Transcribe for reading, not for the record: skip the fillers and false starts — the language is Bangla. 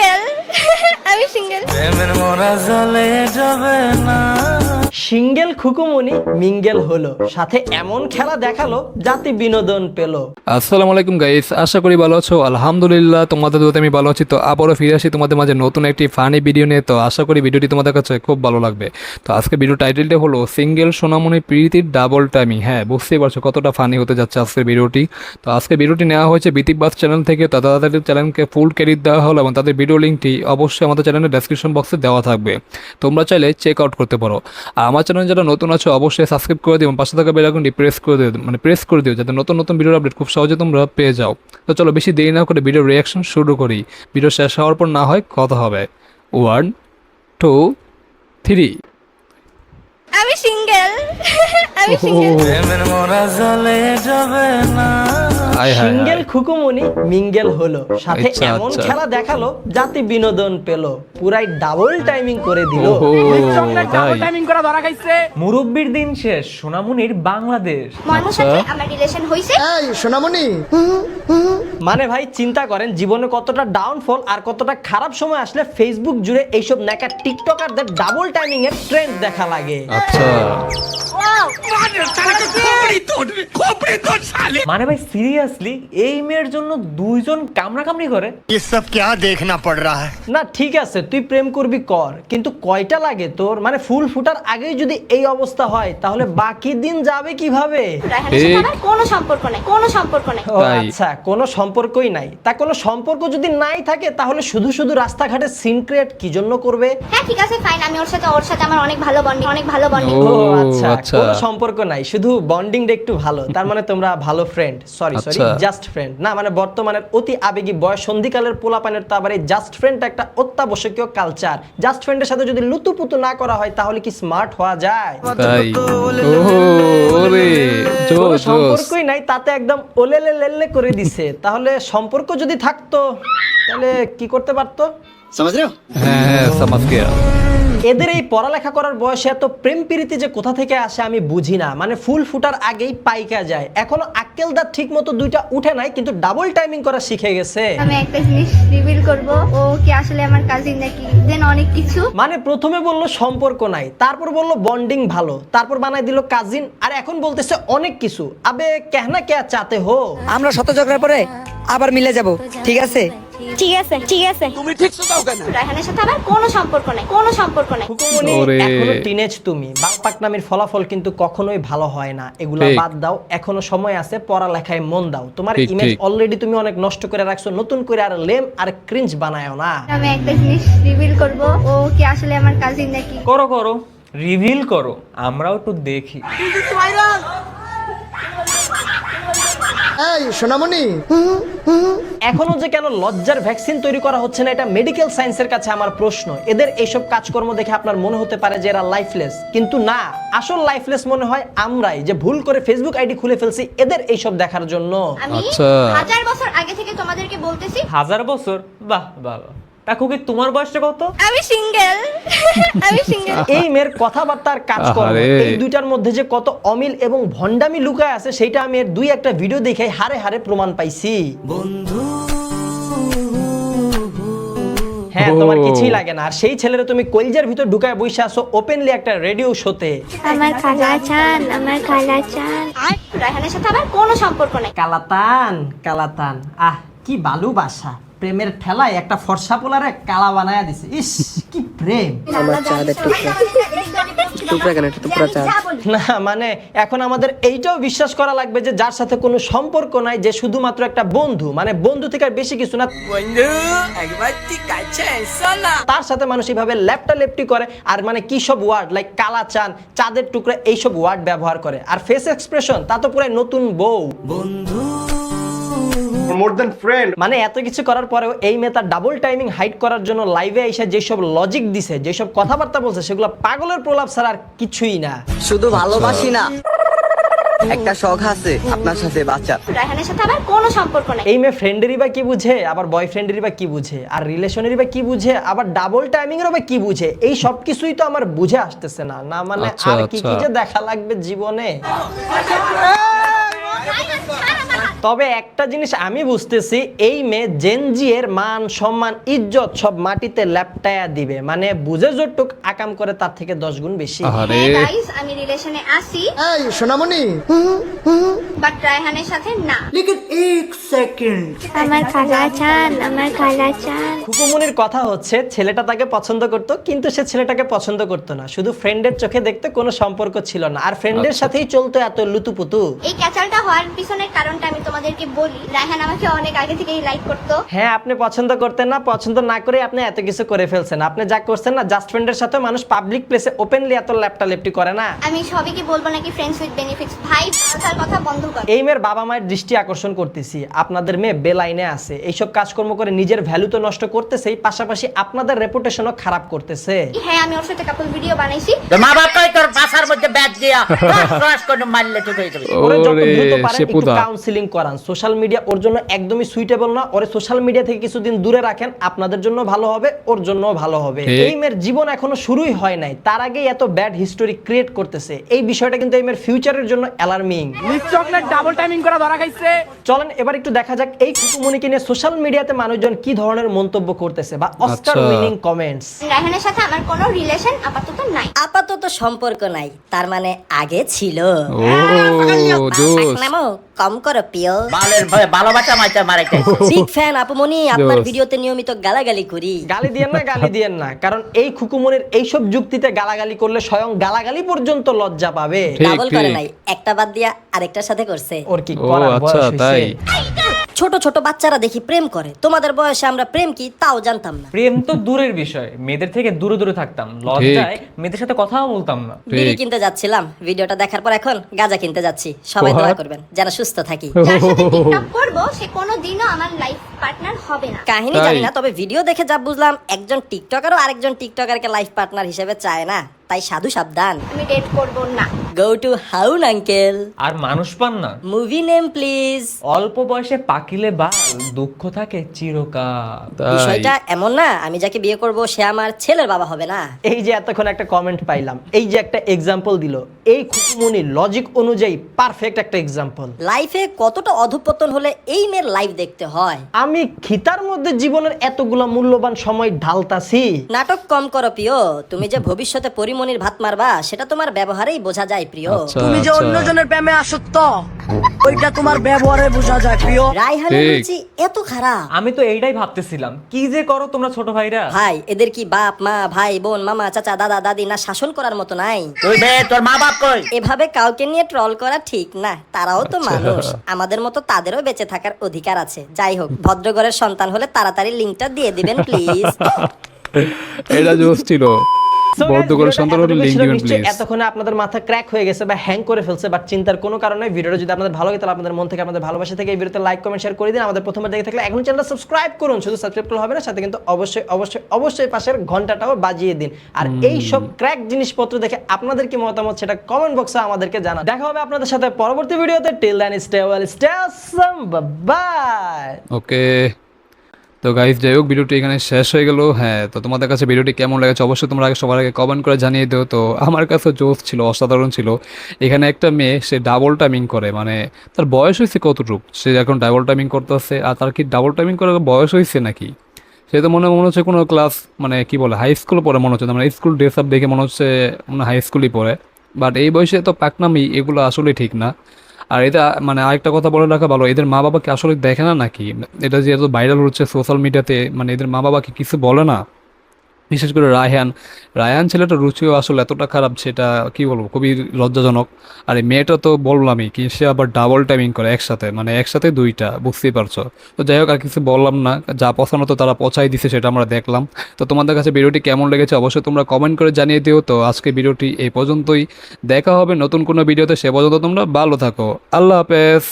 সিঙ্গেল আমি সিঙ্গেল। সিঙ্গেল খুকুমনি মিঙ্গেল হলো, সাথে এমন খেলা দেখালো জাতি বিনোদন পেলো। আসসালামু আলাইকুম গাইস, আশা করি ভালো আছো। আলহামদুলিল্লাহ তোমাদের দোয়াতে আমি ভালো আছি। তো আবারও ফিরে আসি তোমাদের মাঝে নতুন একটি ফানি ভিডিও নিয়ে। তো আশা করি ভিডিওটি তোমাদের কাছে খুব ভালো লাগবে। তো আজকে ভিডিও টাইটেলটা হলো সিঙ্গেল সোনামণি প্রীতির ডাবল টাইমিং। হ্যাঁ, বুঝতেই পারছো কতটা ফানি হতে যাচ্ছে আজকের ভিডিওটি। তো আজকে ভিডিওটি নেওয়া হয়েছে বিতিকবাস চ্যানেল থেকে। তো তাদের চ্যানেলকে ফুল ক্রেডিট দেওয়া হলো এবং তাদের ভিডিও লিঙ্কটি অবশ্যই আমাদের চ্যানেলের ডেসক্রিপশন বক্সে দেওয়া থাকবে, তোমরা চাইলে চেক আউট করতে পারো। আর আমার চ্যানেলে যারা নতুন আছো অবশ্যই সাবস্ক্রাইব করে দিও এবং পাশে থাকা বেল আইকনটি প্রেস করে দিও যাতে নতুন নতুন ভিডিওর আপডেট খুব সহজে তোমরা পেয়ে যাও। তো চলো বেশি দেরি না করে ভিডিওর রিয়াকশন শুরু করি। ভিডিও শেষ হওয়ার পর না হয় কথা হবে। 1 2 3। আমি সিঙ্গেল আমি সিঙ্গেল। সিঙ্গেল খুকুমনি মিঙ্গেল হলো, সাথে আচ্ছা, এমন আচ্ছা। খেলা দেখালো জাতি বিনোদন পেলো। পুরাই ডাবল টাইমিং করে দিল। মুরব্বির দিন শেষ, সোনামুনির বাংলাদেশ। মর্মর সাথে আমার রিলেশন হইছে। মানে ভাই চিন্তা করেন জীবনে কতটা ডাউনফল আর কতটা খারাপ সময় আসলে ফেসবুক জুড়ে এইসব নেকা টিকটকারদের ডাবল টাইমিং এর ট্রেন্ড দেখা লাগে। আচ্ছা, মানে ভাই সিরিয়াসলি এই মেয়ের জন্য দুইজন কামড়াকামড়ি করে? ये सब क्या देखना पड़ रहा है। না ঠিক আছে তুই প্রেম করবি কর, কিন্তু কয়টা লাগে তোর? মানে ফুল ফুটার আগেই যদি এই অবস্থা হয় তাহলে বাকি দিন যাবে কিভাবে? রায়হানের সাথে আমার কোনো সম্পর্ক নাই, কোনো সম্পর্ক নাই। ও তাই। আচ্ছা, কোনো সম্পর্কই নাই। তা কোনো সম্পর্ক যদি নাই থাকে তাহলে শুধু শুধু রাস্তাঘাটে সিন ক্রিয়েট কি জন্য করবে? হ্যাঁ ঠিক আছে ফাইন, আমি ওর সাথে আমার অনেক ভালো বন্ডিং, অনেক ভালো বন্ডিং। ও, ও আচ্ছা, আচ্ছা। কোনো সম্পর্ক নাই, শুধু বন্ডিংটা একটু ভালো। তার মানে তোমরা ভালো ফ্রেন্ড। সরি আচ্ছা। জাস্ট ফ্রেন্ড না। মানে বর্তমানের অতি আবেগী বয়স সন্ধিকালের পোলাপানের তো আবার এই জাস্ট ফ্রেন্ড একটা অত্যাবশ্যকীয় কালচার। জাস্ট ফ্রেন্ডের সাথে যদি লুতুপুতু না করা হয় তাহলে কি স্মার্ট হওয়া যায়? তাই। ওরে কোনো জোস জোস। সম্পর্কই নাই, তাতে একদম ওলেলে লেলে করে দিছে। তাহলে সম্পর্ক যদি থাকতো তাহলে কি করতে পারতো? হ্যাঁ হ্যাঁ, সমাজ গিয়া। এদের এই পড়ালেখা করার বয়সে এত প্রেম প্রীতি যে কোথা থেকে আসে আমি বুঝি না। মানে ফুল ফুটার আগেই পাইকা যায়। এখনো আক্কেল দাঁত ঠিক মতো দুইটা উঠে নাই, কিন্তু ডাবল টাইমিং করা শিখে গেছে। আমি একটা জিনিস রিভিল করব, ও কি আসলে আমার কাজিন নাকি, দেন অনেক কিছু। মানে প্রথমে বললো সম্পর্ক নাই, তারপর বললো বন্ডিং ভালো, তারপর বানাই দিল কাজিন, আর এখন বলতেছে অনেক কিছু। আবে কেহনা কে চাতে হো? আমরা শত ঝগড়ার পরে আবার মিলে যাব, ঠিক আছে? ঠিক আছে ঠিক আছে, তুমি ঠিক দাও কেন? রায়হানের সাথে আমার কোনো সম্পর্ক নাই, কোনো সম্পর্ক নাই। খুকুমনি ওরে। এখনো টিনেজ তুমি। বাকপাকনামির ফলাফল কিন্তু কখনোই ভালো হয় না। এগুলা ঠিক। বাদ দাও, এখনো সময় আছে, পড়ালেখায় মন দাও। তোমার ঠিক, ইমেজ ঠিক। অলরেডি তুমি অনেক নষ্ট করে রাখছো, নতুন করে আর লেম আর ক্রিঞ্জ বানায়ও না। আমি একটা জিনিস রিভিল করব, ও কি আসলে আমার কাজিন নাকি। করো করো, রিভিল করো, আমরাও একটু দেখি। এই সোনামণি, এখনো যে কেন লজ্জার ভ্যাকসিন তৈরি করা হচ্ছে না, এটা মেডিকেল সায়েন্সের কাছে আমার প্রশ্ন। এদের এইসব কাজকর্ম দেখে আপনার মনে হতে পারে যে এরা লাইফলেস, কিন্তু না, আসল লাইফলেস মনে হয় আমরাই, যে ভুল করে ফেসবুক আইডি খুলে ফেলছি এদের এইসব দেখার জন্য। আমি আচ্ছা। 1000 বছর আগে থেকে তোমাদেরকে বলতেছি 1000 বছর? বাহ বাবা। তা খুকি তোমার বয়সটা কত? আমি সিঙ্গেল আমি সিঙ্গেল। এই মেয়ের কথাবার্তার কাজকর্ম, আহারে। এই দুইটার মধ্যে যে কত অমিল এবং ভণ্ডামি লুকায় আছে সেটা আমি এর দুই একটা ভিডিও দেখে হারে হারে প্রমাণ পাইছি। হ্যাঁ, তোমার কিছুই লাগে না। আর সেই ছেলেরা তুমি কলজার ভিতর ঢুকায় বসে আসো ওপেনলি একটা রেডিও শোতে। আমার খালা চান, আমার খালা চান। রায়হানের সাথে আমার কোনো সম্পর্ক নাই। কালাতান কালাতান, আহ কি ভালোবাসা। প্রেমের ঠেলায় একটা ফর্সা পোলারে কালা বানায়া দিছে। ইস কি প্রেম। আমার চাঁদের টুকরা টুকরা কেন, এটা তো পুরো চাঁদ। না মানে এখন আমাদের এইটাও বিশ্বাস করা লাগবে যে যার সাথে কোনো সম্পর্ক নাই, যে শুধুমাত্র একটা বন্ধু, মানে বন্ধু থেকে আর বেশি কিছু না, তার সাথে মানুষ এইভাবে ল্যাপটা লেপটি করে। আর মানে কি সব ওয়ার্ড লাইক কালা চান, চাঁদের টুকরা, এইসব ওয়ার্ড ব্যবহার করে। আর ফেস এক্সপ্রেশন তা তো পুরো নতুন বউ। মানে এত কিছু করার পরেও এই মেয়ে তার ডাবল টাইমিং হাইড করার জন্য লাইভে এসে যেসব লজিক দিছে, যেসব কথাবার্তা বলছে, সেগুলো পাগলের প্রলাপ ছাড়া আর কিছুই না। শুধু ভালোবাসি না, একটা শখ আছে আপনার সাথে বাচ্চা। রায়হানের সাথে আমার কোনো সম্পর্ক নাই। এই মেয়ে ফ্রেন্ডেরই বা কি বুঝে, আবার বয়ফ্রেন্ডেরই বা কি বুঝে, আর রিলেশনেরই বা কি বুঝে, আবার ডাবল টাইমিং এরও বা কি বুঝে? এই সব কিছুই তো আমার বুঝে আসতেছে না। না মানে আচ্ছা, আর কি কি আচ্ছা। যে দেখা লাগবে জীবনে। তবে একটা জিনিস আমি বুঝতেছি, এই মেয়ে জেনজি এর মান সম্মান ইজ্জত সব মাটিতে ল্যাপটায়া দিবে, মানে বুঝে যতটুক আকাম করে তার থেকে 10 গুণ বেশি। আরে হ্যাঁ গাইস, আমি রিলেশনে আছি, এই সোনামণি বাট রায়হানের সাথে না। আমার খালা চান। খুকুমনির কথা হচ্ছে ছেলেটা তাকে পছন্দ করতো, কিন্তু সে ছেলেটাকে পছন্দ করতো না, শুধু ফ্রেন্ডের চোখে দেখতে, কোনো সম্পর্ক ছিল না, আর ফ্রেন্ডের সাথেই চলতো এত লুতুপুতু। এই ক্যাচালটা হওয়ার পিছনের কারণটা আমি তোমাদেরকে বলি। রায়হান আমাকে অনেক আগে থেকেই লাইক করতো। হ্যাঁ, আপনি পছন্দ করতেন না, পছন্দ না করে আপনি এত কিছু করে ফেলছেন। আপনি যা করছেন না, জাস্ট ফ্রেন্ডের সাথে মানুষ পাবলিক প্লেসে ওপেনলি এত লেপটি করে না। আমি সবাইকে বলবো নাকি ফ্রেন্ডস উইথ বেনিফিটস। ভাই তার কথা বন্ধ কর। এই মেয়ের বাবা মায়ের দৃষ্টি আকর্ষণ করতেছি, আপনাদের মেয়ে বেলাইনে আছে, এইসব কাজকর্ম করে নিজের ভ্যালু তো নষ্ট করতেছেই, পাশাপাশি আপনাদের রেপুটেশনও খারাপ করতেছে। হ্যাঁ, আমি ওর সাথে কাপল ভিডিও বানাইছি। মা বাপটাই তোর বাসার মধ্যে ব্যাগ দিয়া ক্রস করে মারলে ঠিক হয়ে যাবে। ওরে যত ওরে, দ্রুত পারেন একটু শেপুদা। কাউন্সিলিং করান। সোশ্যাল মিডিয়া ওর জন্য একদমই সুইটেবল না, ওরে সোশ্যাল মিডিয়া থেকে কিছুদিন দূরে রাখেন, আপনাদের জন্য ভালো হবে, ওর জন্যও ভালো হবে। ঠিক। এই মেয়ের জীবন এখনো শুরুই হয় নাই, তার আগেই এত ব্যাড হিস্টোরি ক্রিয়েট করতেছে। এই বিষয়টা কিন্তু এই মেয়ের ফিউচারের জন্য অ্যালার্মিং। চলেন এবার একটু দেখা যাক এই খুকুমনিকে নিয়ে সোশ্যাল মিডিয়াতে মানুষজন কি ধরনের মন্তব্য করতেছে বা অস্কার আচ্ছা। Winning comments. রায়হানের সাথে আমার কোনো রিলেশন আপাতত নাই। আপাতত সম্পর্ক নাই, তার মানে আগে ছিল। ও জোস। নামো কম করো প্রিয়। বালের ভয়ে ভালোবাসা মাইতে মারাইতে। বিগ ফ্যান আপুমনি, আপনার জোস। ভিডিওতে নিয়মিত গালাগালি করি। গালি দিয়েন না, গালি দিয়েন না, কারণ এই খুকুমনির এইসব যুক্তিতে গালাগালি করলে স্বয়ং গালাগালি পর্যন্ত লজ্জা পাবে। ঠিক, ডাবল করে ঠিক। নাই, একটা বাদ দিয়া আরেকটার সাথে করছে। ওর কি ও করার আচ্ছা, বয়স তাই। হয়েছে? ছোট ছোট বাচ্চারা দেখি প্রেম করে, তোমাদের বয়সে আমরা প্রেম কি তাও জানতাম না। প্রেম তো দূরের বিষয়, মেয়েদের থেকে দূরে দূরে থাকতাম, লজ্জায় মেয়েদের সাথে কথাও বলতাম না। বিড়ি কিনতে যাচ্ছিলাম, ভিডিওটা দেখার পর এখন গাঁজা কিনতে যাচ্ছি। সবাই দোয়া করবেন যেন সুস্থ থাকি। যার সাথে টিকটক করব সে কোনোদিনও আমার লাইফ পার্টনার হবে না। কাহিনী তাই। জানি না, তবে ভিডিও দেখে যা বুঝলাম একজন টিকটকারও আরেকজন টিকটকারকে লাইফ পার্টনার হিসেবে চায় না, তাই সাধু সাবধান। আমি ডেট করব না। Go to হাউন uncle. আর মানুষ পান না, মুভি নেম প্লিজ। অল্প বয়সে পাকিলে বা দুঃখ থাকে চিরকাল। তাই। বিষয়টা এমন না আমি যাকে বিয়ে করব সে আমার ছেলের বাবা হবে না। এই যে এতক্ষণ একটা কমেন্ট পাইলাম, এই যে একটা এক্সাম্পল দিল, এই খুকুমনি লজিক অনুযায়ী পারফেক্ট একটা এক্সাম্পল। লাইফে কতটা অধঃপতন হলে এই মেয়ের লাইফ দেখতে হয়। আমি খিতার মধ্যে জীবনের এতগুলা মূল্যবান সময় ঢালতাছি। নাটক কম করো প্রিয়, তুমি যে ভবিষ্যতে পরিমণির ভাত মারবা সেটা তোমার ব্যবহারেই বোঝা যায় প্রিয়। আচ্ছা, তুমি যে আচ্ছা। অন্যজনের প্রেমে আসক্ত ওইটা তোমার ব্যবহারে বোঝা যায় প্রিয়। রায়হানের ঠিক। রুচি এত খারাপ। আমি তো এইটাই ভাবতেছিলাম, কি যে করো তোমরা ছোট ভাইরা। ভাই এদের কি বাপ মা ভাই বোন মামা চাচা দাদা দাদি না শাসন করার মতো নাই? তুই বে তোর মা বাপ কই? এভাবে কাউকে নিয়ে ট্রল করা ঠিক না, তারাও তো মানুষ, আমাদের মতো তাদেরও বেঁচে থাকার অধিকার আছে। যাই হোক, ভদ্রঘরের সন্তান হলে তাড়াতাড়ি লিংকটা দিয়ে দিবেন প্লিজ। এটা জোস ছিল। So guys, বদ্ধ করে ভিডিওটা সন্তান হলে এতটুকু লিংক ছিল, দিবেন নিশ্চয়ই প্লিজ। এতক্ষণে আপনাদের মাথা ক্র্যাক হয়ে গেছে বা হ্যাং করে ফেলছে, বাট চিন্তার কোনো কারণ নেই। ভিডিওটা যদি আপনাদের ভালো লাগে তাহলে আপনাদের মন থেকে আপনাদের ভালোবাসা থেকে এই ভিডিওতে লাইক কমেন্ট শেয়ার করে দিন। আমাদের প্রথমবার দেখে থাকলে এখন চ্যানেলটা সাবস্ক্রাইব করুন, শুধু সাবস্ক্রাইব করলে হবে না, সাথে কিন্তু অবশ্যই অবশ্যই অবশ্যই পাশের ঘন্টাটাও বাজিয়ে দিন। আর এই সব ক্র্যাক জিনিসপত্র দেখে আপনাদের কি মতামত সেটা কমেন্ট বক্সে আমাদেরকে জানান। দেখা হবে আপনাদের সাথে পরবর্তী ভিডিওতে। Till then stay well, stay awesome, bye. Okay, তো গাইস যাই হোক ভিডিওটি এখানে শেষ হয়ে গেল। হ্যাঁ, তো তোমাদের কাছে ভিডিওটি কেমন লেগেছে অবশ্যই তোমরা আগে সবার আগে কমেন্ট করে জানিয়ে দিও। তো আমার কাছে জোস ছিল, অসাধারণ ছিল। এখানে একটা মেয়ে সে ডাবল টাইমিং করে, মানে তার বয়স হয়েছে কতটুকু, সে এখন ডাবল টাইমিং করতেছে। আর তার কি ডাবল টাইমিং করার বয়স হয়েছে নাকি? সে তো মনে হচ্ছে কোনো ক্লাস, মানে কি বলে, হাই স্কুল পড়ে মনে হচ্ছে, মানে স্কুল ড্রেস আপ দেখে মনে হচ্ছে হাই স্কুলই পড়ে। বাট এই বয়সে তো পাকনামি, এগুলো আসলে ঠিক না। আর এটা মানে আরেকটা কথা বলে রাখা ভালো, এদের মা বাবাকে আসলে দেখে না নাকি? এটা যে এত ভাইরাল হচ্ছে সোশ্যাল মিডিয়াতে, মানে এদের মা বাবাকে কিছু বলে না? বিশেষ করে রায়হান ছেলেটার রুচিও আসলে এতটা খারাপ, সেটা কি বলবো, খুবই লজ্জাজনক। আর এই মেয়েটা তো বললামই কি, সে আবার ডাবল টাইমিং করে একসাথে, মানে একসাথে দুইটা, বুঝতেই পারছো। তো যাই হোক, আর কিছু বললাম না, যা পছন্দ তো তারা পচাই দিছে, সেটা আমরা দেখলাম। তো তোমাদের কাছে ভিডিওটি কেমন লেগেছে অবশ্যই তোমরা কমেন্ট করে জানিয়ে দিও। তো আজকে ভিডিওটি এই পর্যন্তই, দেখা হবে নতুন কোনো ভিডিওতে, সে পর্যন্ত তোমরা ভালো থাকো, আল্লাহ হাফেজ।